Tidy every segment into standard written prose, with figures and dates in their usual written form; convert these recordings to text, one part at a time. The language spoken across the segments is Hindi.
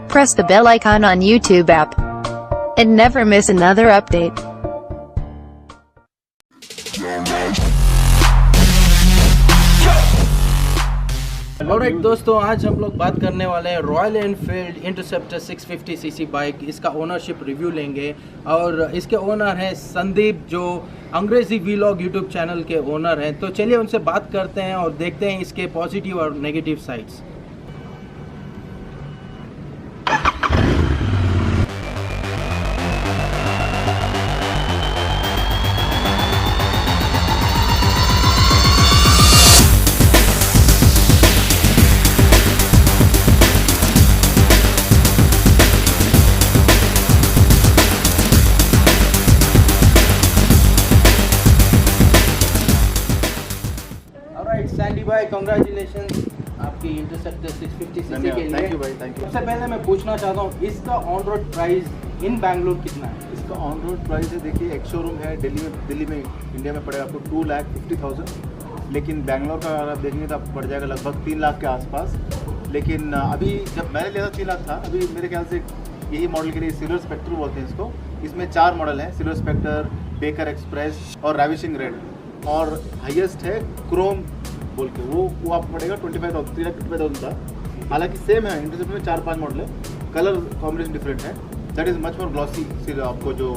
Press the bell icon on YouTube app and never miss another update. Alright दोस्तों, आज हम लोग बात करने वाले हैं royal Enfield interceptor 650cc bike. इसका ओनरशिप रिव्यू लेंगे और इसके ओनर हैं संदीप, जो अंग्रेजी वीलॉग यूट्यूब चैनल के ओनर हैं। तो चलिए उनसे बात करते हैं और देखते हैं इसके पॉजिटिव और नेगेटिव साइड्स। सैंडी भाई, कांग्रेचुलेशंस आपकी इंटरसेप्टर 650cc के लिए। थैंक यू भाई, थैंक यू। सबसे पहले मैं पूछना चाहता हूँ, इसका on road price in Bangalore कितना है? इसका ऑन रोड प्राइस है, देखिए एक शोरूम है दिल्ली में इंडिया में पड़ेगा आपको 2,50,000, लेकिन बैंगलोर का अगर आप देखेंगे तो आपको पड़ जाएगा लगभग 3 लाख के आसपास। लेकिन अभी जब मैंने लिया था 3 लाख था। अभी मेरे ख्याल से यही मॉडल के लिए सिल्वर स्पेक्टर बोलते हैं इसको। इसमें 4 मॉडल हैं, सिल्वर स्पेक्टर, बेकर एक्सप्रेस और रैविशिंग रेड, और हाईएस्ट है क्रोम बोल के, वो आपको पड़ेगा 25,000, 3,25,000 था। हालांकि सेम है, इंटरसेप्टर में 4-5 मॉडल है, कलर कॉम्बिनेशन डिफरेंट है। That is much more glossy आपको जो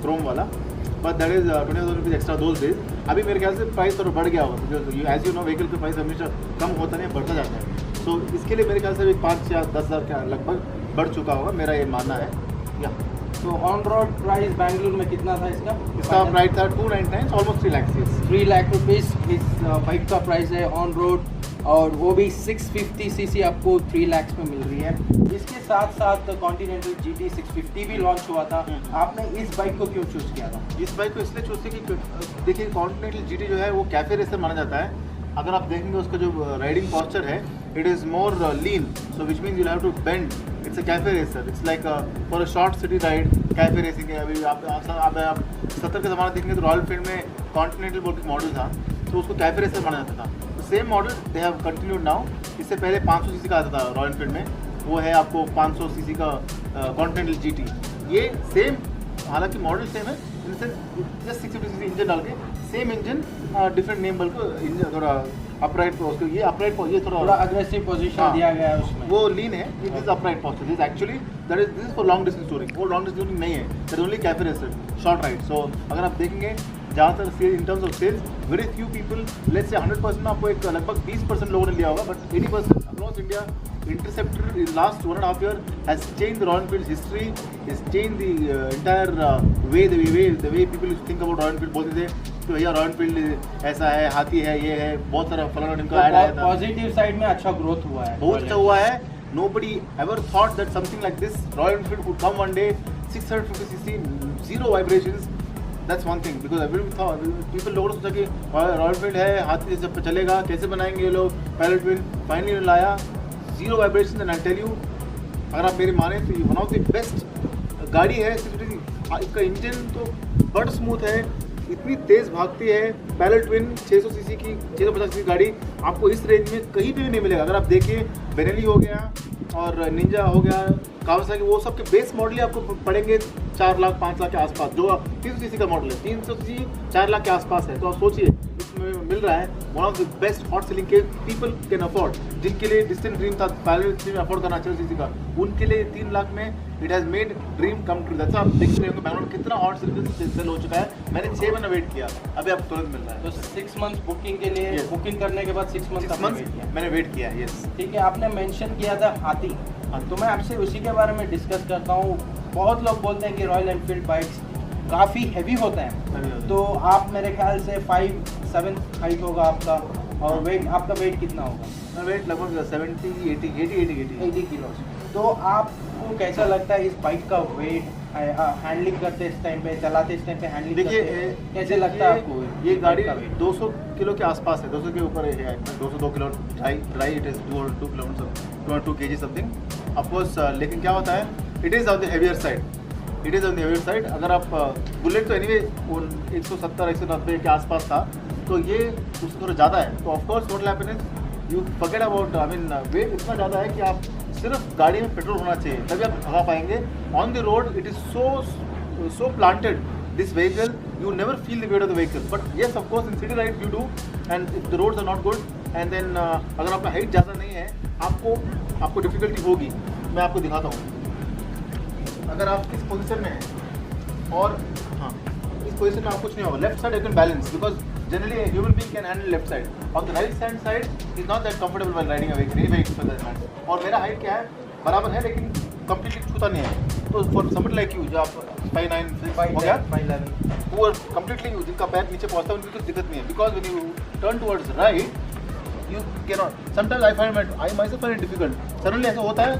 क्रोम वाला, but that is 20,000 rupees extra those days. अभी मेरे ख्याल से प्राइस थोड़ा बढ़ गया होगा, क्योंकि एज यू नो व्हीकल का प्राइस हमेशा कम होता नहीं, बढ़ता जाता है। सो इसके लिए मेरे ख्याल से अभी 5 या 10 हज़ार का लगभग बढ़ चुका होगा, मेरा ये मानना है। या तो ऑन रोड प्राइस बैंगलोर में कितना था इसका? इसका प्राइस था 299, ऑलमोस्ट 3 लाख। 3 लाख रुपीज़ इस बाइक का प्राइस है ऑन रोड, और वो भी 650cc आपको 3 लाख में मिल रही है। इसके साथ साथ कॉन्टिनेंटल GT 650 भी लॉन्च हुआ था। आपने इस बाइक को क्यों चूज़ किया था? इस बाइक को इसलिए चूज़ किया कि देखिए कॉन्टिनेंटल GT जो है वो कैफे रेसर माना जाता है। अगर आप देखेंगे उसका जो राइडिंग पॉस्चर है, it is more lean, so which means you have to bend. It's a cafe racer, it's like for a short city ride cafe racing है। अभी आप 70 के ज़माना देखेंगे तो रॉयल एनफील्ड में कॉन्टिनेंटल बोल के मॉडल था, तो उसको कैफे रेसर माना जाता था। Same model they have continued now. इससे पहले 500cc का आता था रॉयल एनफील्ड में, वो है आपको 500cc का कॉन्टिनेंटल GT। ये सेम, हालांकि मॉडल सेम है, जस्ट 650cc इंजन डाल के सेम इंजन, डिफरेंट नेम बोल के इंजन थोड़ा अपराइट उसको, ये अपराइट, ये थोड़ा अग्रेसिव पोजीशन दिया गया है उसमें। वो लीन है, this is upright posture, this actually this is for long distance touring. वो लॉन्ग डिस्टेंस टूरिंग नहीं है, that only cafe racer, short ride. So अगर आप देखेंगे ज़्यादातर sale in terms of sales, very few people, let's say 100% में आपको एक लगभग 20% लोगों ने लिया होगा, but 80% across India interceptor in last 1.5 year has changed the Royal Enfield's history, has changed the entire the way people used to think about Royal Enfield। बोलते थे कि भैया रॉयल एनफील्ड ऐसा है, हाथी है, ये है, बहुत सारा फलाना इनका ऐड आया था। पॉजिटिव साइड में अच्छा ग्रोथ हुआ है, बहुत अच्छा हुआ है। Nobody ever thought that something like this Royal Enfield could come one day, 650cc, zero vibrations। That's one thing, because everyone thought, people लोगों ने सोचा कि रॉयल एनफील्ड है, हाथी जैसे चलेगा, कैसे बनाएंगे ये लोग पैलेट विंड। फाइनली लाया zero vibration, and I tell you, अगर आप मेरी माने तो ये वन ऑफ द बेस्ट गाड़ी है। इसका इंजन तो बड़ा स्मूथ है, इतनी तेज़ भागती है। पैलेट विन 600cc की 650cc गाड़ी आपको इस रेंज में कहीं पे भी नहीं मिलेगा। अगर आप देखिए बेनेली हो गया और निंजा हो गया, कावासाकी, वो सब के बेस मॉडल ही आपको पड़ेंगे 4 लाख 5 लाख के आसपास। जो 300cc का मॉडल है, 300cc 4 लाख के आसपास है, तो आप सोचिए इसमें मिल रहा है one of the best hot selling के पीपल कैन अफोर्ड। जिनके लिए डिस्टेंट ड्रीम था पैलेट में अफोर्ड करना 600cc का, उनके लिए 3 लाख में it has made dream come true. जैसा आप देख रहे होंगे बैंगलोर कितना हॉट सेल हो चुका है। मैंने 6 महीना वेट किया, अभी आप तुरंत मिल रहा है। तो 6 मंथ बुकिंग के लिए, बुकिंग करने के बाद 6 मंथ मैंने वेट किया। यस, ठीक है। आपने मेंशन किया था हाथी, तो मैं आपसे उसी के बारे में डिस्कस करता हूँ। बहुत लोग बोलते हैं कि रॉयल एनफील्ड बाइक्स काफ़ी हैवी होते हैं, तो आप मेरे ख्याल से 5'7" हाइट होगा आपका, और वेट, आपका वेट कितना होगा? वेट लगभग 80 किलो। तो आपको कैसा लगता है इस बाइक का वेट, हैंडलिंग करते इस टाइम पे, चलाते इस टाइम पे, हैंडलिंग देखिए कैसे लगता है आपको? ये गाड़ी 200 किलो के आसपास है, 200 के ऊपर है, 202 kilo dry, it is 2 kilometre, 2 kg something of course. लेकिन क्या होता है, it is on the heavier side, it is on the heavier side. अगर आप बुलेट तो एनीवे 170-190 के आसपास था, तो ये उससे थोड़ा ज़्यादा है। तो of course what happen is you forget about, I mean weight इतना ज़्यादा है कि आप सिर्फ गाड़ी में पेट्रोल होना चाहिए, तभी आप भगा पाएंगे. On the road it is so planted, this vehicle, you never feel the weight of the vehicle. But yes, of course, in city ride you do, and if the roads are not good, and then अगर आपका हाइट ज़्यादा नहीं है, आपको डिफिकल्टी होगी. मैं आपको दिखाता हूँ. अगर आप इस पोजीशन में हैं और हाँ, इस पोजीशन में आपको कुछ नहीं होगा. Left side you can balance, because generally a human being can handle left side. On the right hand side is not that comfortable while riding a vehicle, any vehicle for that matter. और मेरा हाइट क्या है, बराबर है, लेकिन कंप्लीटली छूता नहीं है. तो फॉर समबडी लाइक यू, जो आप 5'9" हो गया, 5'11", वो कंप्लीटली जिनका पैर नीचे पहुंचता है उनकी कुछ दिक्कत नहीं है. Because when you turn towards right you can not, sometimes I myself find it difficult. Suddenly ऐसा होता है,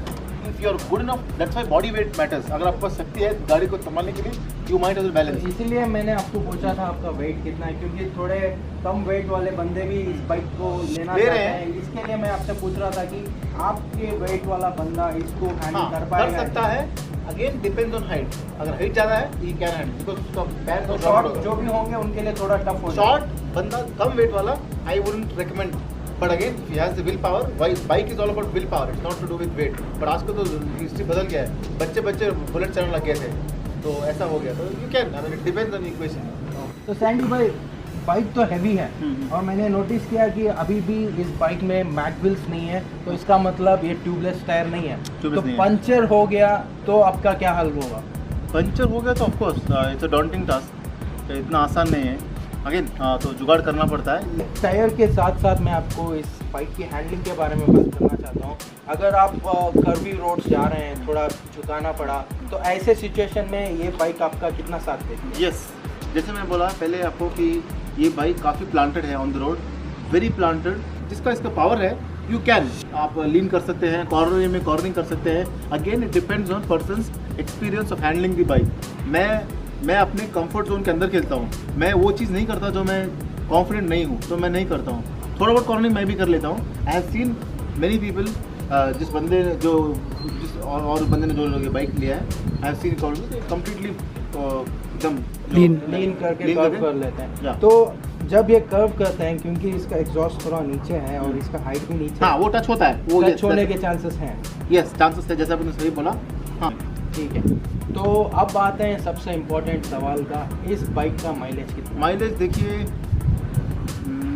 if you are good enough, that's why body weight matters. अगर आपके पास शक्ति है गाड़ी को संभालने के लिए, you might as well balance. इसीलिए मैंने आपको पूछा था आपका वेट कितना है, क्योंकि थोड़े कम वेट वाले बंदे भी इस बाइक को लेना ले रहे चाहते हैं. हैं. इसके लिए मैं आपसे पूछ रहा था कि आपके वेट वाला बंदा इसको हैंडल कर कर पाएगा? सकता है. Again depends on height. अगर हाइट ज़्यादा है ही कैन हैंडल, बिकॉज उसका पैर तो तो शॉर्ट जो भी होंगे उनके लिए थोड़ा टफ हो शॉर्ट बंदा कम वेट वाला I wouldn't recommend. But again he has the will power. Bike is all about will power, it's not to do with weight. But आजकल तो हिस्ट्री बदल गया है. बच्चे बुलेट चलाने लग गए थे, तो ऐसा हो गया. तो you can, I mean it depends on equation. तो सैंडी भाई, बाइक तो हैवी है और मैंने नोटिस किया कि अभी भी इस बाइक में मैट व्हील्स नहीं है, तो इसका मतलब ये ट्यूबलेस टायर नहीं है. तो पंचर हो गया तो आपका क्या हल होगा? पंचर हो गया तो of course it's a daunting task. इतना आसान नहीं है. अगेन तो जुगाड़ करना पड़ता है. टायर के साथ साथ मैं आपको इस बाइक की हैंडलिंग के बारे में बात करना चाहता हूँ. अगर आप कर्वी रोड्स जा रहे हैं, थोड़ा झुकाना पड़ा, तो ऐसे सिचुएशन में ये बाइक आपका कितना साथ देती है? यस, जैसे मैंने बोला पहले आपको कि ये बाइक काफ़ी प्लांटेड है on the road, very planted. जिसका इसका पावर है, यू कैन, आप लीन कर सकते हैं, कॉर्नर में कॉर्निंग कर सकते हैं. Again it depends on persons experience of handling the bike. मैं अपने कंफर्ट जोन के अंदर खेलता हूँ. मैं वो चीज़ नहीं करता जो मैं कॉन्फिडेंट नहीं हूँ, तो मैं नहीं करता हूँ. थोड़ा बहुत कॉर्निंग मैं भी कर लेता हूँ. I have seen many people, जिस बंदे ने जो बाइक लिया है, आई हैव सीन कम्प्लीटली एकदम लीन करके कर्व कर लेते हैं. तो जब ये कर्व करते हैं, क्योंकि इसका एग्जॉस्ट थोड़ा नीचे है और इसका हाइट भी नीचे, हाँ, वो टच होता है, वो टच होने के चांसेस हैं. यस, चांसेस है, जैसा आपने सही बोला. हाँ, ठीक है. तो अब आते हैं सबसे इम्पोर्टेंट सवाल का, इस बाइक का माइलेज कितना? माइलेज देखिए,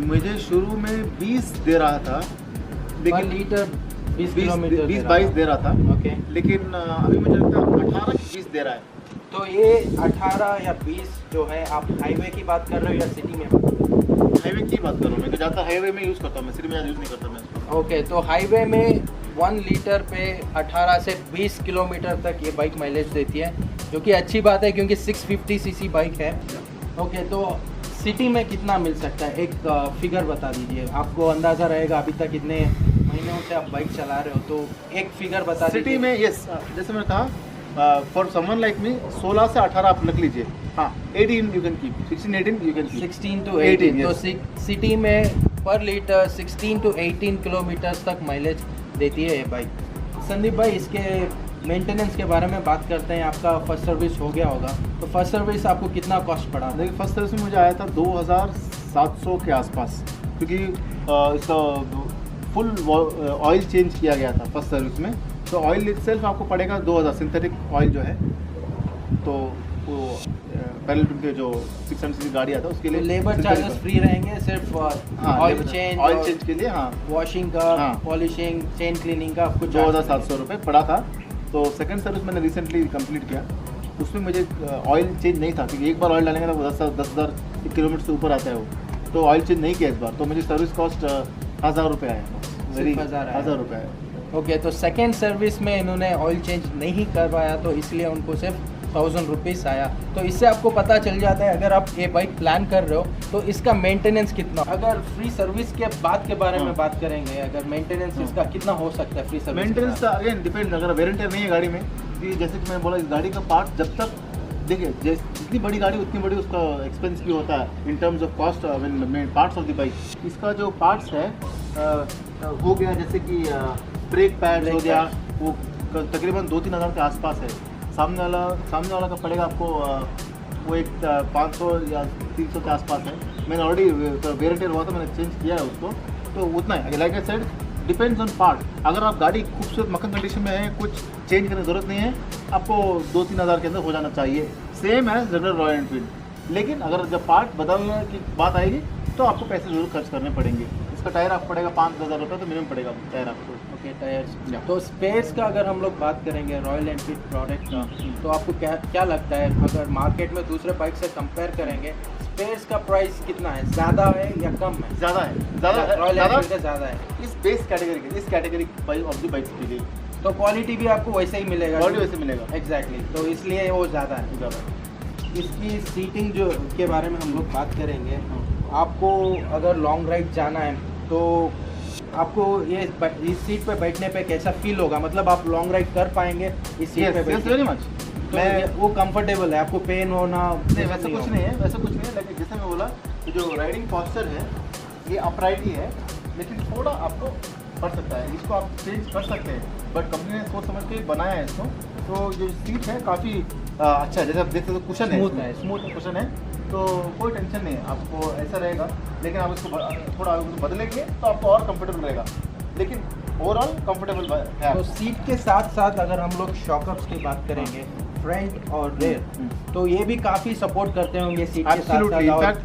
मुझे शुरू में 20 दे रहा था, लेकिन लीटर 20 किलोमीटर 20-22 दे रहा था. ओके. लेकिन अभी मुझे लगता है 18 की 20 दे रहा है. तो ये 18 या 20 जो है, आप हाईवे की बात कर रहे हो या सिटी में बात कर रहे हो? हाईवे की बात कर रहा हूँ. मैं ज़्यादा हाईवे में यूज़ करता हूँ, मैं सिटी में यूज़ नहीं करता मैं. ओके. तो हाईवे में 1 लीटर पे 18 से 20 किलोमीटर तक ये बाइक माइलेज देती है, जो कि अच्छी बात है क्योंकि 650 सीसी बाइक है. ओके. तो सिटी में कितना मिल सकता है? एक फिगर बता दीजिए, आपको अंदाज़ा रहेगा अभी तक इतने महीनों से आप बाइक चला रहे हो, तो एक फिगर बता दीजिए. सिटी में यस, जैसे मैंने कहा, फॉर समवन लाइक मी 16 से 18 आप रख लीजिए. हाँ, 18 you can keep, 16-18 you can keep. 16 to 18. तो सिटी में पर लीटर 16 to 18 किलोमीटर तक माइलेज देती है ये बाइक. संदीप भाई, इसके मेंटेनेंस के बारे में बात करते हैं. आपका फर्स्ट सर्विस हो गया होगा, तो फर्स्ट सर्विस आपको कितना कॉस्ट पड़ा? देखिए, फर्स्ट सर्विस में मुझे आया था 2700 के आसपास, क्योंकि इसका फुल ऑयल चेंज किया गया था फर्स्ट सर्विस में. तो ऑयल इटसेल्फ आपको पड़ेगा 2000, सिंथेटिक ऑयल जो है. तो वो पैरेलल के जो 600 सीसी गाड़ी आता है उसके लिए लेबर चार्जेस फ्री रहेंगे, सिर्फ ऑयल चेंज के लिए. हाँ, वॉशिंग का, पॉलिशिंग, चेन क्लीनिंग का आपको 2700 रुपये पड़ा था. तो सेकंड सर्विस मैंने रिसेंटली कंप्लीट किया. उसमें मुझे ऑयल चेंज नहीं था, क्योंकि एक बार ऑयल डालेंगे तो 10,000 किलोमीटर से ऊपर आता है वो. तो ऑयल चेंज नहीं किया इस बार, तो मुझे सर्विस कॉस्ट 1000 रुपये आया. 1000 रुपये आया. ओके. तो सेकेंड सर्विस में इन्होंने ऑयल चेंज नहीं करवाया, तो इसलिए उनको सिर्फ 1000 रुपीज़ आया. तो इससे आपको पता चल जाता है, अगर आप ये बाइक प्लान कर रहे हो तो इसका मेंटेनेंस कितना. अगर फ्री सर्विस के बाद के बारे में बात करेंगे, अगर मेंटेनेंस इसका कितना हो सकता है free service? Maintenance again depend. अगर वेरिएंट नहीं है गाड़ी में, जैसे कि मैंने बोला, इस गाड़ी का पार्ट जब तक, देखिए, जितनी बड़ी गाड़ी उतनी बड़ी उसका एक्सपेंस भी होता है इन terms of cost, parts of the bike. इसका जो पार्ट्स है हो गया, जैसे कि ब्रेक पैड हो गया, वो तकरीबन 2-3 हज़ार के आसपास है. सामने वाला का पड़ेगा आपको वो एक 500 या 300 के आसपास है. मैंने ऑलरेडी वेरिएंट हुआ था, मैंने चेंज किया है उसको, तो उतना है. Like I said, depends on part. अगर आप गाड़ी खूबसूरत मक्खन कंडीशन में है, कुछ चेंज करने की ज़रूरत नहीं है, आपको 2-3 हज़ार के अंदर हो जाना चाहिए, same as regular Royal Enfield. लेकिन अगर जब पार्ट बदलने की बात आएगी तो आपको पैसे ज़रूर खर्च करने पड़ेंगे। इसका टायर आपको पड़ेगा 5-10 हज़ार रुपये तो मिनिमम पड़ेगा टायर आपको। Okay, tyres. तो स्पेस का अगर हम लोग बात करेंगे रॉयल एनफील्ड प्रोडक्ट का, तो आपको क्या लगता है अगर मार्केट में दूसरे बाइक से कंपेयर करेंगे, स्पेस का प्राइस कितना है, ज़्यादा है या कम है? ज़्यादा है, रॉयल एनफील्ड का ज़्यादा है इस बेस कैटेगरी के, इस कैटेगरी ऑफ द बाइक्स के लिए। तो क्वालिटी भी आपको वैसे ही मिलेगा? क्वालिटी वैसे मिलेगा, एग्जैक्टली, तो इसलिए वो ज़्यादा है। इसकी सीटिंग जो के बारे में हम लोग बात करेंगे, आपको अगर लॉन्ग राइड जाना है तो आपको इस सीट पे बैठने पे कैसा फील होगा, मतलब आप लॉन्ग राइड कर पाएंगे इस सीट पे बैठ के? Very much. तो वो कंफर्टेबल है, आपको पेन होना नहीं, वैसा कुछ नहीं है, लेकिन जैसे मैं बोला कि जो राइडिंग पॉस्चर है ये अपराइट ही है, लेकिन थोड़ा आपको पड़ सकता है, इसको आप चेंज कर सकते हैं, बट कंपनी ने सोच समझ के बनाया है इसको। तो जो सीट है काफ़ी अच्छा है, जैसे आप देख सकते हो कुशन है, स्मूथ कुशन है, तो कोई टेंशन नहीं है, आपको ऐसा रहेगा। लेकिन आप इसको थोड़ा बदलेंगे तो आपको और कंफर्टेबल रहेगा, लेकिन ओवरऑल कंफर्टेबल है। तो सीट के साथ साथ अगर हम लोग शॉकअप्स की बात करेंगे, फ्रंट और रेयर, तो ये भी काफ़ी सपोर्ट करते होंगे सीट के साथ साथ। In fact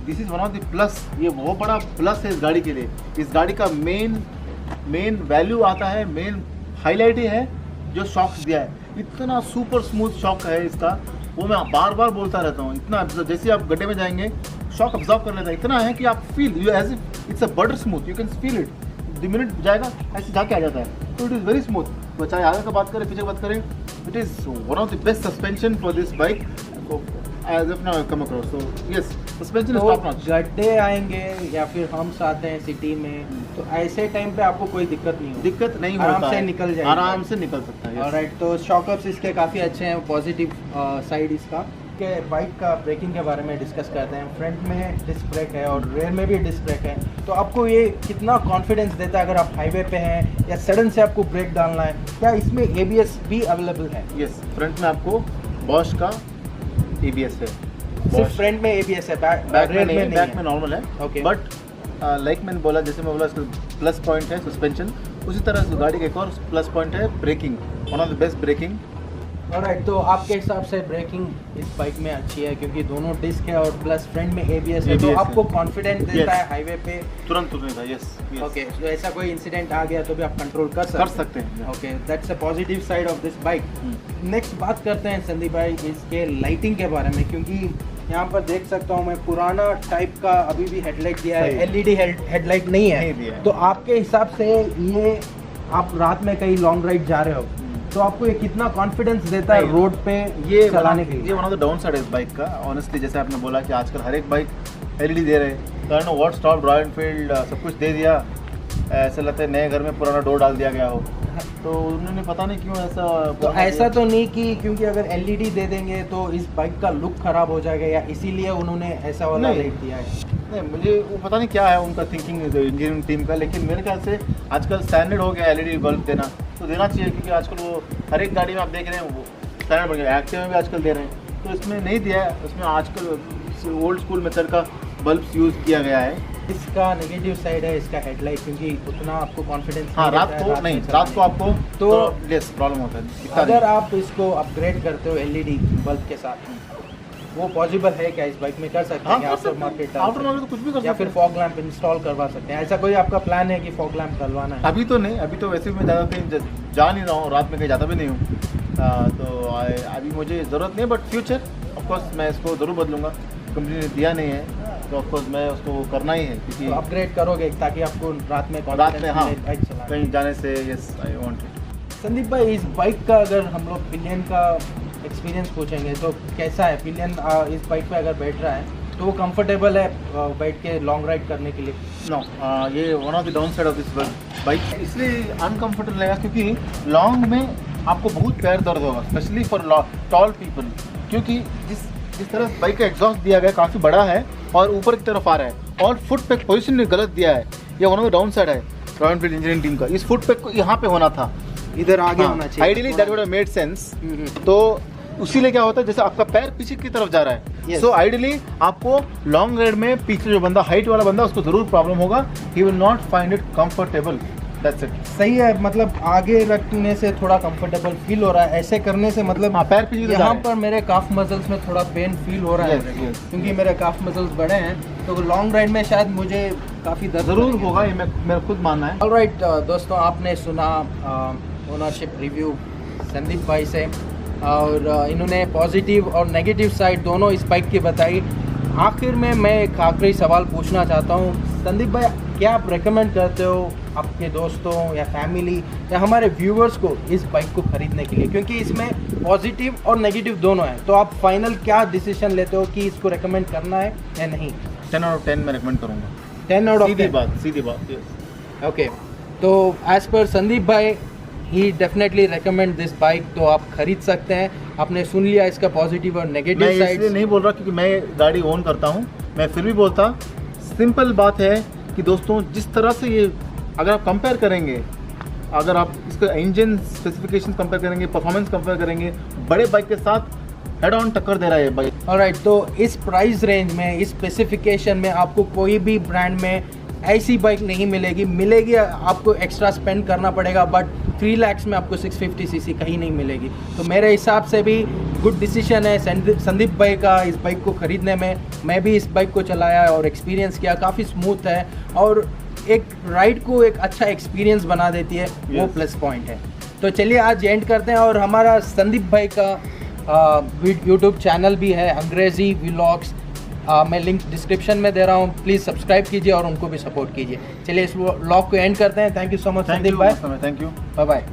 this is one of the plus, ये बहुत बड़ा प्लस है इस गाड़ी के लिए। इस गाड़ी का मेन वैल्यू आता है, मेन हाईलाइट ही है जो शॉक्स दिया है। इतना सुपर स्मूथ शॉक है इसका, वो मैं बार बार बोलता रहता हूँ। इतना जैसे आप गड्ढे में जाएंगे शॉक ऑब्जॉर्व कर लेता है, इतना है कि आप feel you as if it's a butter smooth, you can feel it. 2 minute जाएगा ऐसे जाके आ जाता है, तो इट इज़ वेरी स्मूथ। तो चाहे आगे का बात करें पीछे की बात करें, it is one of the best suspension for this bike as of now come across. तो yes, suspension is top notch. गड्ढे आएंगे या फिर हम्स आते हैं सिटी में, तो ऐसे टाइम पे आपको कोई दिक्कत नहीं होगी, आराम से निकल जाएगा, आराम से निकल सकता है। ऑलराइट, तो शॉकअप्स इसके काफ़ी अच्छे हैं, पॉजिटिव साइड इसका। के बाइक का ब्रेकिंग के बारे में डिस्कस करते हैं। फ्रंट में डिस्क ब्रेक है और रेयर में भी डिस्क ब्रेक है, तो आपको ये कितना कॉन्फिडेंस देता है अगर आप हाईवे पे हैं या सडन से आपको ब्रेक डालना है? क्या इसमें ABS भी अवेलेबल है? यस, फ्रंट में आपको बॉश का ABS है। सिर्फ फ्रंट में ABS है, बैक में नॉर्मल है। ओके, बट लाइक मैंने बोला, जैसे मैं बोला इसका प्लस पॉइंट है सस्पेंशन, उसी तरह से गाड़ी का एक और प्लस पॉइंट है braking, one of the best braking. Alright, तो आपके हिसाब से ब्रेकिंग इस बाइक में अच्छी है क्योंकि दोनों डिस्क है और प्लस फ्रंट में ABS है, तो आपको कॉन्फिडेंस देता है हाईवे पे तुरंत तुरंत। यस, ओके, तो ऐसा कोई इंसिडेंट आ गया तो भी आप कंट्रोल कर सकते हैं। Okay, that's a positive side of this bike. Next बात करते हैं संदीप भाई इसके लाइटिंग के बारे में, क्योंकि यहाँ पर देख सकता हूँ मैं पुराना टाइप का अभी भी हेडलाइट दिया है, LED हेडलाइट नहीं है। तो आपके हिसाब से ये आप रात में कहीं लॉन्ग राइड जा रहे हो तो आपको ये कितना कॉन्फिडेंस देता है रोड पे ये चलाने के लिए? ये one of the down side है इस बाइक का ऑनेस्टली। जैसे आपने बोला कि आजकल हर एक बाइक LED दे रहे हैं, तो I know what stop royal Enfield सब कुछ दे दिया, ऐसा लगता है नए घर में पुराना डोर डाल दिया गया हो। तो उन्होंने पता नहीं क्यों ऐसा, तो ऐसा तो नहीं कि क्योंकि अगर LED दे देंगे तो इस बाइक का लुक खराब हो जाएगा, या इसीलिए उन्होंने ऐसा वाला लाइट दिया है? नहीं, मुझे वो पता नहीं क्या है उनका थिंकिंग इंजीनियरिंग टीम का, लेकिन मेरे ख्याल से आजकल स्टैंडर्ड हो गया LED बल्ब देना, तो देना चाहिए, क्योंकि आजकल वो हर एक गाड़ी में आप देख रहे हैं वो स्टैंडर्ड बन गया। एक्टिवा में भी आजकल दे रहे हैं, तो इसमें नहीं दिया है, उसमें आजकल ओल्ड स्कूल मेथड का बल्ब यूज़ किया गया है। इसका नेगेटिव साइड है इसका हेडलाइट, क्योंकि उतना आपको कॉन्फिडेंस हाँ, रात को आपको तो लेस प्रॉब्लम होता है। अगर आप इसको अपग्रेड करते हो LED बल्ब के साथ, वो पॉसिबल है क्या इस बाइक में? कर सकते हैं आफ्टर मार्केट तो कुछ भी कर या फिर फॉग लैंप इंस्टॉल करवा सकते हैं? ऐसा कोई आपका प्लान है कि फॉग लैंप डलवाना है? अभी तो नहीं, अभी तो वैसे भी मैं ज़्यादा कहीं जा नहीं रहा हूँ, रात में कहीं जाता भी नहीं हूँ, तो अभी मुझे ज़रूरत नहीं है, बट फ्यूचर ऑफकोर्स मैं इसको ज़रूर बदलूँगा। कंपनी ने दिया नहीं है तो ऑफकोर्स मैं उसको करना ही है, क्योंकि अपग्रेड करोगे ताकि आपको रात में हाँ कहीं जाने से। Yes, I want it. Sandeep भाई, इस बाइक का अगर हम लोग पिलियन का एक्सपीरियंस पूछेंगे तो कैसा है? पिलियन इस बाइक पे अगर बैठ रहा है तो वो कंफर्टेबल है बैठ के लॉन्ग राइड करने के लिए? नो, ये one of the down side of this bike, इसलिए अनकंफर्टेबल लगेगा क्योंकि लॉन्ग में आपको बहुत पैर दर्द होगा, स्पेशली फॉर टॉल पीपल, क्योंकि जिस तरह बाइक का एग्जॉस्ट दिया गया काफ़ी बड़ा है और ऊपर की तरफ आ रहा है, और फुट पे पोजीशन में गलत दिया है। ये one of the down side है रॉयल एनफील्ड इंजीनियरिंग टीम का। इस फुट पे यहाँ पे होना था, इधर आगे होना चाहिए। Ideally that would have made sense. तो उसीलिए क्या होता है, जैसे आपका पैर पीछे की तरफ जा रहा है, Yes. सो आइडियली आपको लॉन्ग राइड में पीछे जो बंदा हाइट वाला बंदा उसको जरूर प्रॉब्लम होगा, he will not find it comfortable, that's it. सही है, मतलब आगे रखने से थोड़ा कंफर्टेबल फील हो रहा है, ऐसे करने से मतलब हाँ, पैर पीछे यहाँ पर मेरे काफ मसल्स में थोड़ा पेन फील हो रहा है Yes, मेरे को, yes. क्योंकि मेरे काफ मसल्स बड़े हैं, तो लॉन्ग राइड में शायद मुझे काफ़ी दर्द जरूर लगेगा। होगा, ये मेरा खुद मानना है। ऑलराइट दोस्तों, आपने सुना ओनरशिप रिव्यू संदीप भाई से, और इन्होंने पॉजिटिव और नेगेटिव साइड दोनों इस बाइक की बताई। आखिर में मैं एक आखिरी सवाल पूछना चाहता हूँ, संदीप भाई क्या आप रेकमेंड करते हो आपके दोस्तों या फैमिली या हमारे व्यूवर्स को इस बाइक को ख़रीदने के लिए, क्योंकि इसमें पॉजिटिव और नेगेटिव दोनों हैं, तो आप फाइनल क्या डिसीजन लेते हो कि इसको रेकमेंड करना है या नहीं? 10 आउट ऑफ 10 मैं रेकमेंड करूँगा। 10 आउट ऑफ सीधी बात yes. ओके, तो एज पर संदीप भाई ही डेफिनेटली रेकमेंड दिस बाइक, तो आप खरीद सकते हैं। आपने सुन लिया इसका पॉजिटिव और मैं नेगेटिव इसलिए साइड। नहीं बोल रहा क्योंकि मैं गाड़ी ओन करता हूँ, मैं फिर भी बोलता, सिंपल बात है कि दोस्तों जिस तरह से ये अगर आप कंपेयर करेंगे, अगर आप इसका इंजन स्पेसिफिकेशन कंपेयर करेंगे, परफॉर्मेंस कंपेयर करेंगे, बड़े बाइक के साथ हेड ऑन टक्कर दे रहा है ये बाइक। ऑलराइट, तो इस प्राइस रेंज में, इस स्पेसिफिकेशन में आपको कोई भी ब्रांड में ऐसी बाइक नहीं मिलेगी आपको एक्स्ट्रा स्पेंड करना पड़ेगा, बट 3 लाख में आपको 650 सीसी कहीं नहीं मिलेगी। तो मेरे हिसाब से भी गुड डिसीजन है संदीप भाई का इस बाइक को ख़रीदने में। मैं भी इस बाइक को चलाया और एक्सपीरियंस किया, काफ़ी स्मूथ है और एक राइड को एक अच्छा एक्सपीरियंस बना देती है, वो Yes. प्लस पॉइंट है। तो चलिए आज एंड करते हैं, और हमारा संदीप भाई का यूट्यूब चैनल भी है अंग्रेज़ी व्लॉग्स, मैं लिंक डिस्क्रिप्शन में दे रहा हूँ, प्लीज़ सब्सक्राइब कीजिए और उनको भी सपोर्ट कीजिए। चलिए इस व्लॉग को एंड करते हैं। Thank you so much Sandeep भाई, थैंक यू। Bye bye.